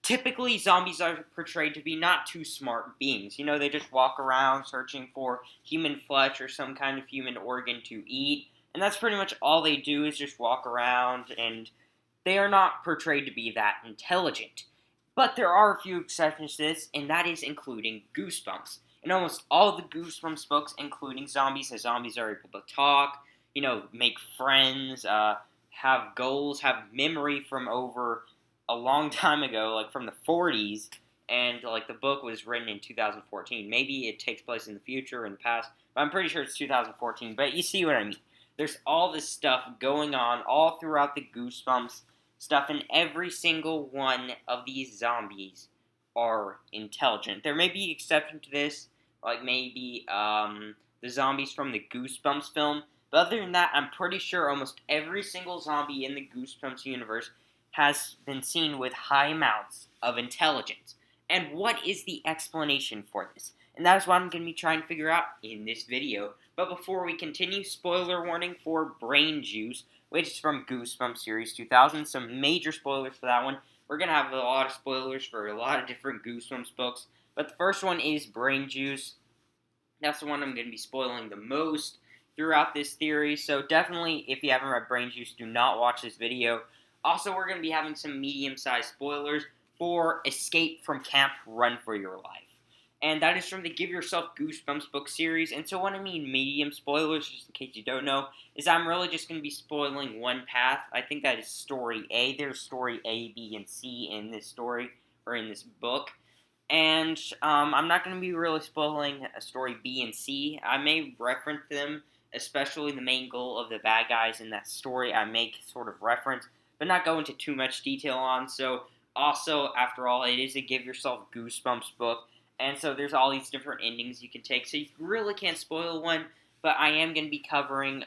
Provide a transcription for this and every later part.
typically zombies are portrayed to be not too smart beings. They just walk around searching for human flesh or some kind of human organ to eat, and that's pretty much all they do is just walk around, and they are not portrayed to be that intelligent. But there are a few exceptions to this, and that is including Goosebumps. In almost all the Goosebumps books, including zombies, the zombies are able to talk, make friends, have goals, have memory from over a long time ago, like from the 40s, and like the book was written in 2014. Maybe it takes place in the future or in the past, but I'm pretty sure it's 2014. But you see what I mean. There's all this stuff going on all throughout the Goosebumps stuff, and every single one of these zombies are intelligent. There may be exception to this, like maybe the zombies from the Goosebumps film, but other than that, I'm pretty sure almost every single zombie in the Goosebumps universe has been seen with high amounts of intelligence. And what is the explanation for this? And that is what I'm going to be trying to figure out in this video. But before we continue, spoiler warning for Brain Juice, which is from Goosebumps Series 2000. Some major spoilers for that one. We're going to have a lot of spoilers for a lot of different Goosebumps books. But the first one is Brain Juice. That's the one I'm going to be spoiling the most throughout this theory. So definitely, if you haven't read Brain Juice, do not watch this video. Also, we're going to be having some medium-sized spoilers for Escape from Camp Run for Your Life. And that is from the Give Yourself Goosebumps book series. And so what I mean medium spoilers, just in case you don't know, is I'm really just going to be spoiling one path. I think that is story A. There's story A, B, and C in this story, or in this book. And I'm not going to be really spoiling a story B and C. I may reference them, especially the main goal of the bad guys in that story. I make sort of reference, but not go into too much detail on. So also, after all, it is a Give Yourself Goosebumps book. And so there's all these different endings you can take. So you really can't spoil one, but I am going to be covering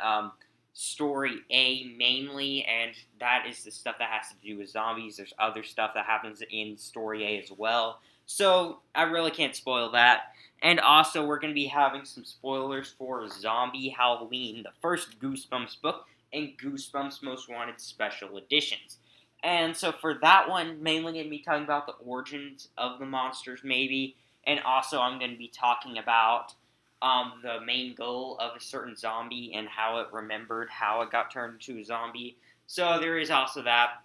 story A mainly, and that is the stuff that has to do with zombies. There's other stuff that happens in story A as well. So I really can't spoil that. And also, we're going to be having some spoilers for Zombie Halloween, the first Goosebumps book, and Goosebumps Most Wanted Special Editions. And so for that one, mainly going to be talking about the origins of the monsters, maybe. And also, I'm going to be talking about the main goal of a certain zombie and how it remembered how it got turned into a zombie. So there is also that.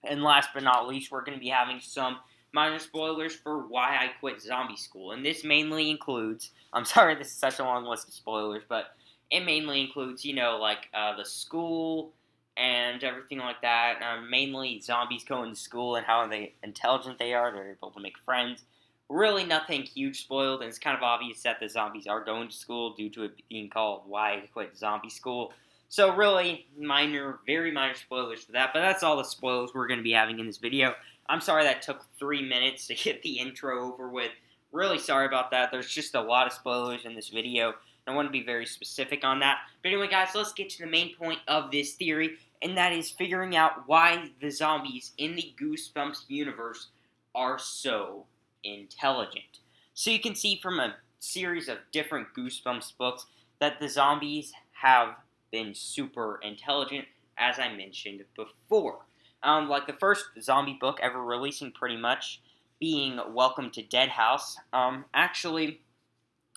And last but not least, we're going to be having some minor spoilers for Why I Quit Zombie School. And this mainly includes, I'm sorry this is such a long list of spoilers, but it mainly includes, the school and everything like that. Mainly zombies going to school and how intelligent they are. They're able to make friends. Really nothing huge spoiled, and it's kind of obvious that the zombies are going to school due to it being called Why I Quit Zombie School. So really minor, very minor spoilers for that, but that's all the spoilers we're going to be having in this video. I'm sorry that took 3 minutes to get the intro over with. Really sorry about that. There's just a lot of spoilers in this video. I want to be very specific on that. But anyway, guys, let's get to the main point of this theory, and that is figuring out why the zombies in the Goosebumps universe are so intelligent. So you can see from a series of different Goosebumps books that the zombies have been super intelligent, as I mentioned before. Like the first zombie book ever releasing, pretty much, being Welcome to Dead House, actually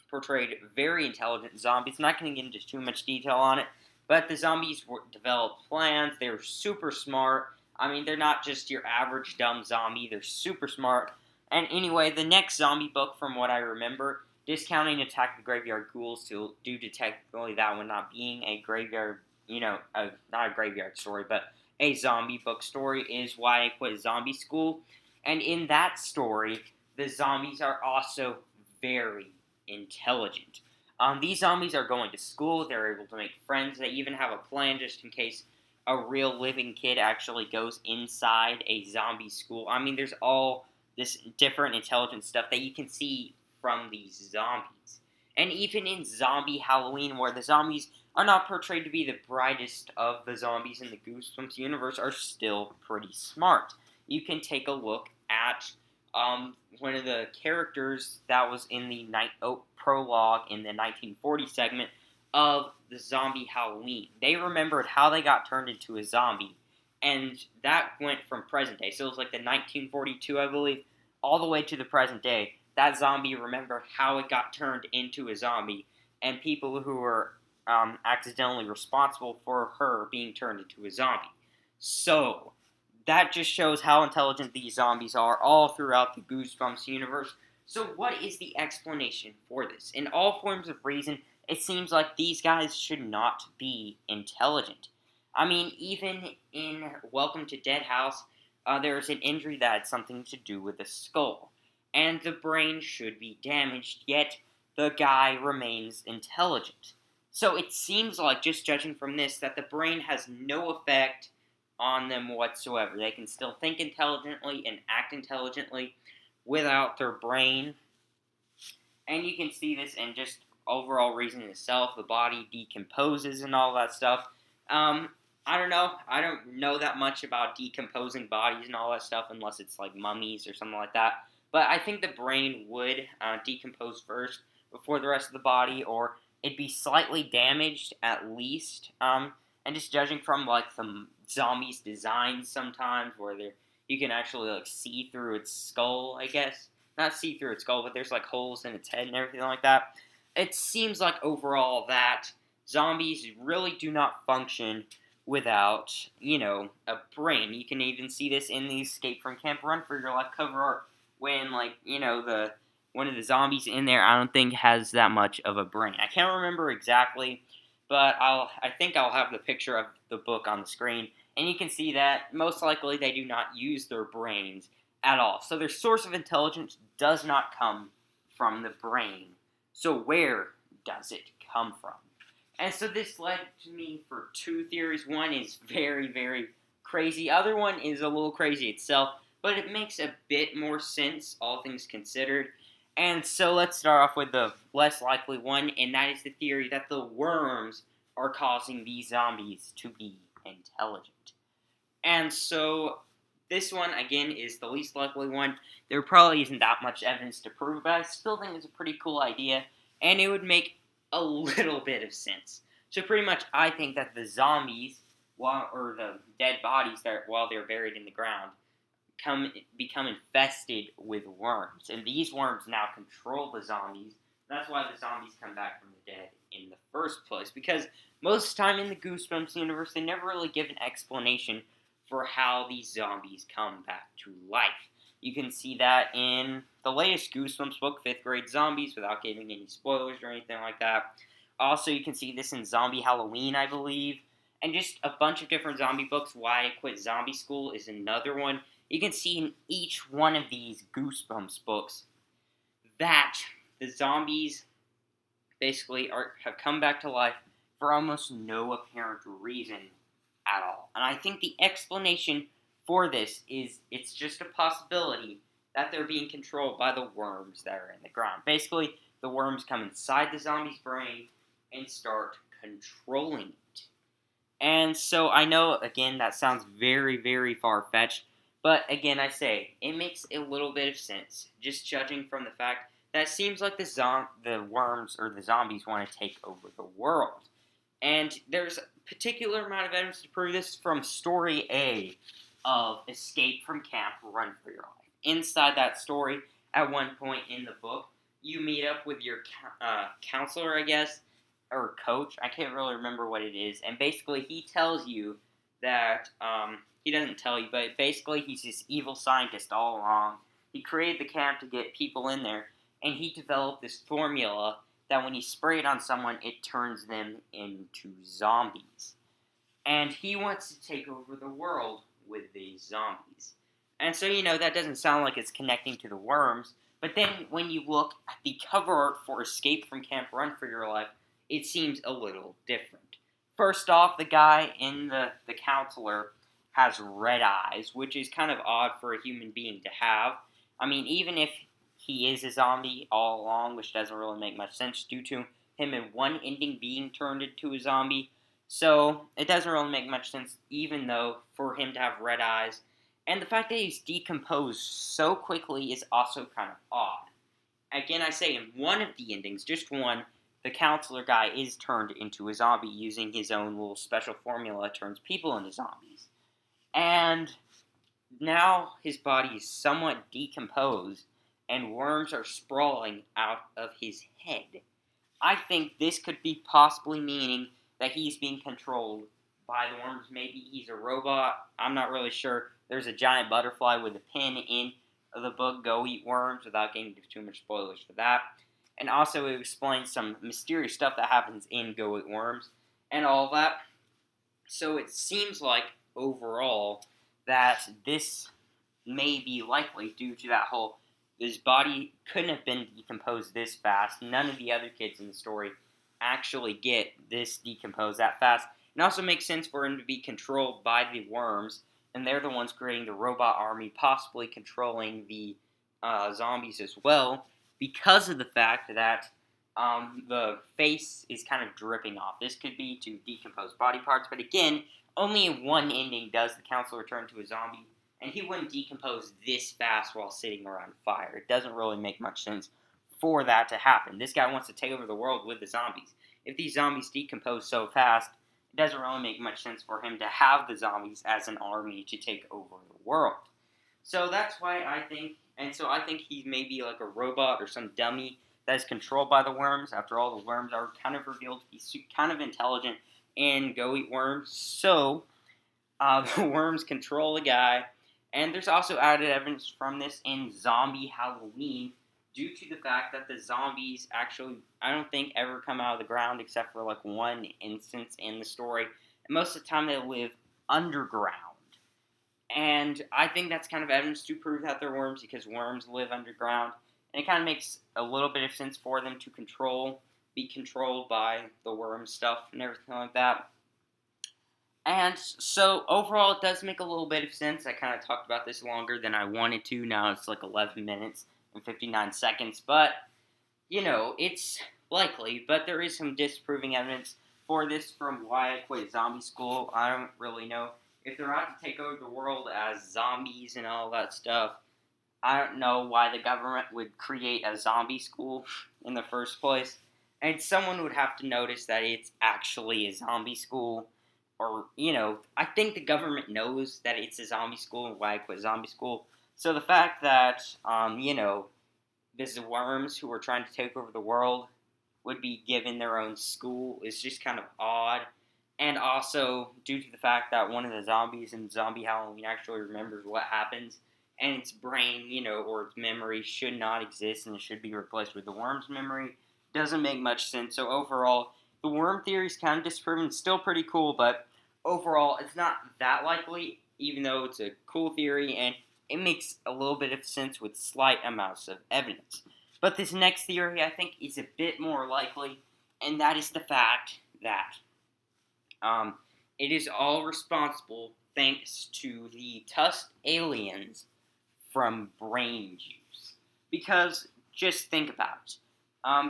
portrayed very intelligent zombies. I'm not going to get into too much detail on it, but the zombies developed plans. They were super smart. I mean, they're not just your average dumb zombie. They're super smart. And anyway, the next zombie book, from what I remember, discounting Attack of the Graveyard Ghouls due to technically that one not being a graveyard, not a graveyard story, but a zombie book story, is Why I Quit Zombie School. And in that story, the zombies are also very intelligent. These zombies are going to school. They're able to make friends. They even have a plan just in case a real living kid actually goes inside a zombie school. I mean, there's all this different intelligent stuff that you can see from these zombies. And even in Zombie Halloween, where the zombies are not portrayed to be the brightest of the zombies in the Goosebumps universe, are still pretty smart. You can take a look at one of the characters that was in the prologue in the 1940 segment of the Zombie Halloween. They remembered how they got turned into a zombie, And that went from present day. So it was like the 1942, I believe, all the way to the present day. That zombie remembered how it got turned into a zombie, and people who were accidentally responsible for her being turned into a zombie. So that just shows how intelligent these zombies are all throughout the Goosebumps universe. So what is the explanation for this? In all forms of reason, it seems like these guys should not be intelligent. I mean, even in Welcome to Dead House, there's an injury that had something to do with the skull, and the brain should be damaged, yet the guy remains intelligent. So it seems like, just judging from this, that the brain has no effect on them whatsoever. They can still think intelligently and act intelligently without their brain. And you can see this in just overall reason itself. The body decomposes and all that stuff. I don't know. I don't know that much about decomposing bodies and all that stuff unless it's like mummies or something like that. But I think the brain would decompose first before the rest of the body, or it'd be slightly damaged at least. And just judging from like the zombies' designs sometimes, where you can actually like see through its skull, I guess. Not see through its skull, but there's like holes in its head and everything like that. It seems like overall that zombies really do not function without, a brain. You can even see this in the Escape from Camp Run for Your Life cover art when, like, the one of the zombies in there, I don't think has that much of a brain. I can't remember exactly, but I think I'll have the picture of the book on the screen, and you can see that most likely they do not use their brains at all. So their source of intelligence does not come from the brain. So where does it come from? And so this led to me for two theories. One is very, very crazy. Other one is a little crazy itself, but it makes a bit more sense, all things considered. And so let's start off with the less likely one, and that is the theory that the worms are causing these zombies to be intelligent. And so this one, again, is the least likely one. There probably isn't that much evidence to prove, but I still think it's a pretty cool idea, and it would make a little bit of sense. So pretty much, I think that the zombies, or the dead bodies that while they're buried in the ground, become infested with worms, and these worms now control the zombies. That's why the zombies come back from the dead in the first place. Because most of the time in the Goosebumps universe, they never really give an explanation for how these zombies come back to life. You can see that in the latest Goosebumps book, 5th Grade Zombies, without giving any spoilers or anything like that. Also, you can see this in Zombie Halloween, I believe, and just a bunch of different zombie books. Why I Quit Zombie School is another one. You can see in each one of these Goosebumps books that the zombies basically have come back to life for almost no apparent reason at all. And I think the explanation for this is it's just a possibility that they're being controlled by the worms that are in the ground. Basically, the worms come inside the zombie's brain and start controlling it. And so I know, again, that sounds very, very far-fetched, but again, I say, it makes a little bit of sense, just judging from the fact that it seems like the worms or the zombies want to take over the world. And there's a particular amount of evidence to prove this from Story A of Escape from Camp Run for Your Life. Inside that story, at one point in the book, you meet up with your counselor, I guess, or coach. I can't really remember what it is. And basically, he tells you that, he doesn't tell you, but basically he's this evil scientist all along. He created the camp to get people in there, and he developed this formula that when you spray it on someone, it turns them into zombies. And he wants to take over the world with these zombies. And so, that doesn't sound like it's connecting to the worms, but then when you look at the cover art for Escape from Camp Run for Your Life, it seems a little different. First off, the guy in the counselor has red eyes, which is kind of odd for a human being to have. I mean, even if he is a zombie all along, which doesn't really make much sense due to him in one ending being turned into a zombie. So, it doesn't really make much sense, even though, for him to have red eyes. And the fact that he's decomposed so quickly is also kind of odd. Again, I say, in one of the endings, just one, the counselor guy is turned into a zombie using his own little special formula that turns people into zombies. And now his body is somewhat decomposed, and worms are sprawling out of his head. I think this could be possibly meaning that he's being controlled by the worms. Maybe he's a robot. I'm not really sure. There's a giant butterfly with a pin in the book Go Eat Worms, without getting too much spoilers for that. And also, it explains some mysterious stuff that happens in Go Eat Worms and all of that. So it seems like, overall, that this may be likely due to that whole his body couldn't have been decomposed this fast. None of the other kids in the story actually get this decomposed that fast. It also makes sense for him to be controlled by the worms, and they're the ones creating the robot army, possibly controlling the zombies as well, because of the fact that the face is kind of dripping off. This could be to decompose body parts, but again, only in one ending does the council return to a zombie, and he wouldn't decompose this fast while sitting around a fire. It doesn't really make much sense for that to happen. This guy wants to take over the world with the zombies. If these zombies decompose so fast, it doesn't really make much sense for him to have the zombies as an army to take over the world. So that's why I think, and so I think he may be like a robot or some dummy that is controlled by the worms. After all, the worms are kind of revealed to be kind of intelligent and Go Eat Worms. So the worms control the guy. And there's also added evidence from this in Zombie Halloween, due to the fact that the zombies actually, I don't think, ever come out of the ground except for like one instance in the story. And most of the time they live underground. And I think that's kind of evidence to prove that they're worms, because worms live underground. And it kind of makes a little bit of sense for them to be controlled by the worm stuff and everything like that. And so, overall, it does make a little bit of sense. I kind of talked about this longer than I wanted to. Now it's like 11 minutes and 59 seconds. But, it's likely. But there is some disproving evidence for this from Why I Quit Zombie School. I don't really know if they're out to take over the world as zombies and all that stuff. I don't know why the government would create a zombie school in the first place. And someone would have to notice that it's actually a zombie school. Or, I think the government knows that it's a zombie school and Why I Quit Zombie School. So the fact that, these worms who are trying to take over the world would be given their own school is just kind of odd. And also, due to the fact that one of the zombies in Zombie Halloween actually remembers what happens, and its brain, or its memory should not exist and it should be replaced with the worm's memory, doesn't make much sense. So overall, the worm theory is kind of disproven. It's still pretty cool, but overall, it's not that likely, even though it's a cool theory, and it makes a little bit of sense with slight amounts of evidence. But this next theory, I think, is a bit more likely, and that is the fact that it is all responsible thanks to the tusked aliens from brain juice. Because, just think about it.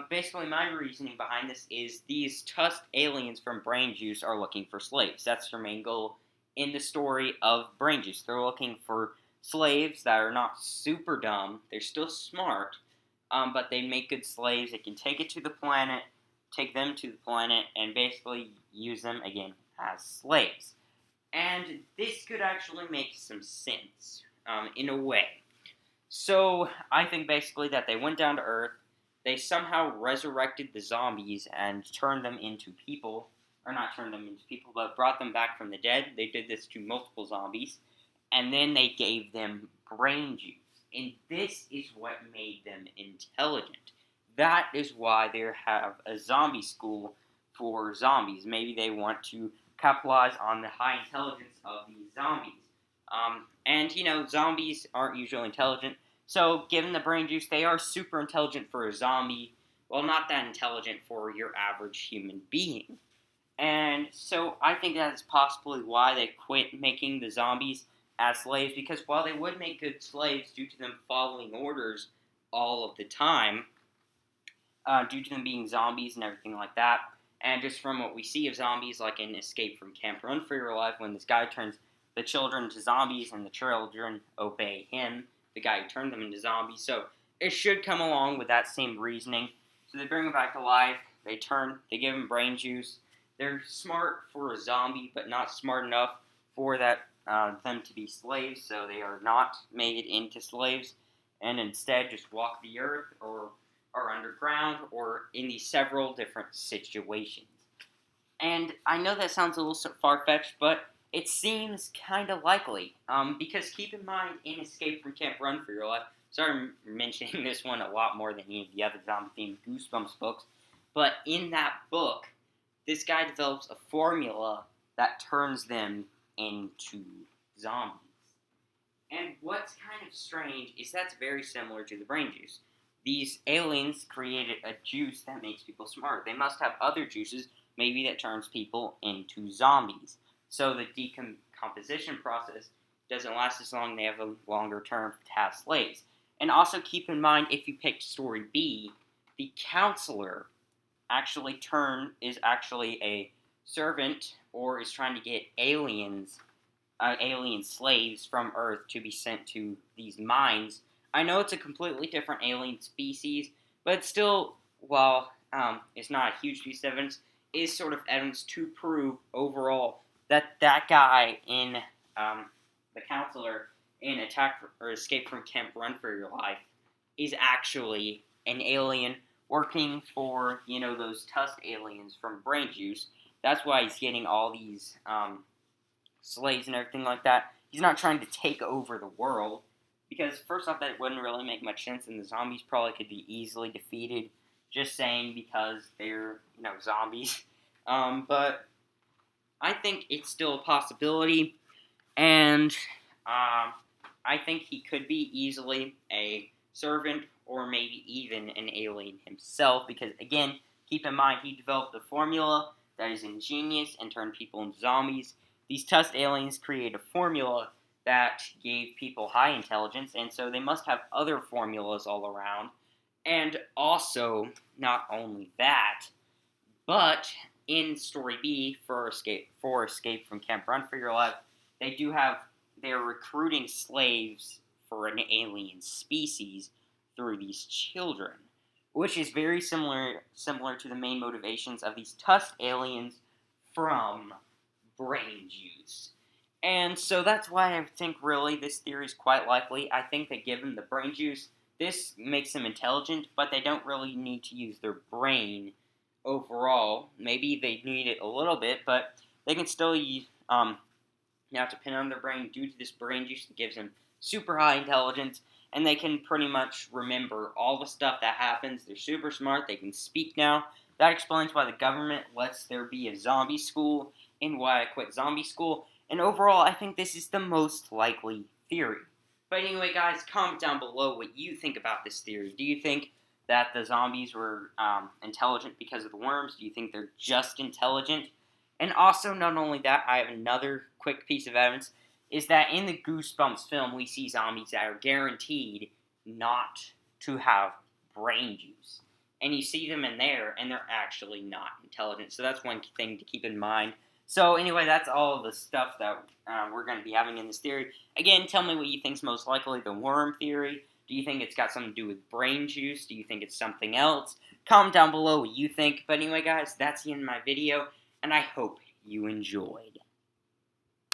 Basically, my reasoning behind this is these tusked aliens from Brain Juice are looking for slaves. That's their main goal in the story of Brain Juice. They're looking for slaves that are not super dumb. They're still smart, but they make good slaves. They can take them to the planet, and basically use them, again, as slaves. And this could actually make some sense, in a way. So, I think basically that they went down to Earth, they somehow resurrected the zombies and turned them into people. Or not turned them into people, but brought them back from the dead. They did this to multiple zombies. And then they gave them brain juice. And this is what made them intelligent. That is why they have a zombie school for zombies. Maybe they want to capitalize on the high intelligence of these zombies. Zombies aren't usually intelligent. So, given the brain juice, they are super intelligent for a zombie. Well, not that intelligent for your average human being. And so, I think that is possibly why they quit making the zombies as slaves. Because while they would make good slaves due to them following orders all of the time, due to them being zombies and everything like that, and just from what we see of zombies, like in Escape from Camp Run for Your Life, when this guy turns the children into zombies and the children obey him, the guy who turned them into zombies. So it should come along with that same reasoning. So they bring them back to life. They give them brain juice. They're smart for a zombie, but not smart enough for that them to be slaves, so they are not made into slaves, and instead just walk the earth or are underground or in these several different situations. And I know that sounds a little far-fetched, but it seems kind of likely. Because keep in mind, in Escape from Camp Run for Your Life, sorry I'm mentioning this one a lot more than any of the other zombie-themed Goosebumps books, but in that book, this guy develops a formula that turns them into zombies. And what's kind of strange is that's very similar to the brain juice. These aliens created a juice that makes people smart. They must have other juices, maybe that turns people into zombies. So the decomposition process doesn't last as long. They have a longer term to have slaves. And also keep in mind, if you pick story B, the counselor is actually a servant or is trying to get alien slaves from Earth to be sent to these mines. I know it's a completely different alien species, but it's still, while it's not a huge piece of evidence, is sort of evidence to prove overall that that guy in the counselor in Attack or Escape from Camp Run for Your Life is actually an alien working for, those Tusk aliens from Brain Juice. That's why he's getting all these slaves and everything like that. He's not trying to take over the world, because first off, that wouldn't really make much sense, and the zombies probably could be easily defeated, just saying, because they're, zombies. But I think it's still a possibility, and I think he could be easily a servant or maybe even an alien himself, because again, keep in mind, he developed a formula that is ingenious and turned people into zombies. These Tusk aliens create a formula that gave people high intelligence, and so they must have other formulas all around. And also, not only that, but in Story B for Escape from Camp Run for Your Life, they're recruiting slaves for an alien species through these children, which is very similar to the main motivations of these Tusk aliens from Brain Juice. And so that's why I think really this theory is quite likely. I think that given the brain juice, this makes them intelligent, but they don't really need to use their brain overall. Maybe they need it a little bit, but they can still use, have to pin on their brain due to this brain juice that gives them super high intelligence, and they can pretty much remember all the stuff that happens. They're super smart. They can speak now. That explains why the government lets there be a zombie school and why I quit zombie school. And overall, I think this is the most likely theory. But anyway, guys, comment down below what you think about this theory. Do you think that the zombies were intelligent because of the worms? Do you think they're just intelligent? And also, not only that, I have another quick piece of evidence, is that in the Goosebumps film, we see zombies that are guaranteed not to have brain juice. And you see them in there, and they're actually not intelligent. So that's one thing to keep in mind. So anyway, that's all of the stuff that we're going to be having in this theory. Again, tell me what you think is most likely, the worm theory. Do you think it's got something to do with brain juice? Do you think it's something else? Comment down below what you think. But anyway, guys, that's the end of my video, and I hope you enjoyed.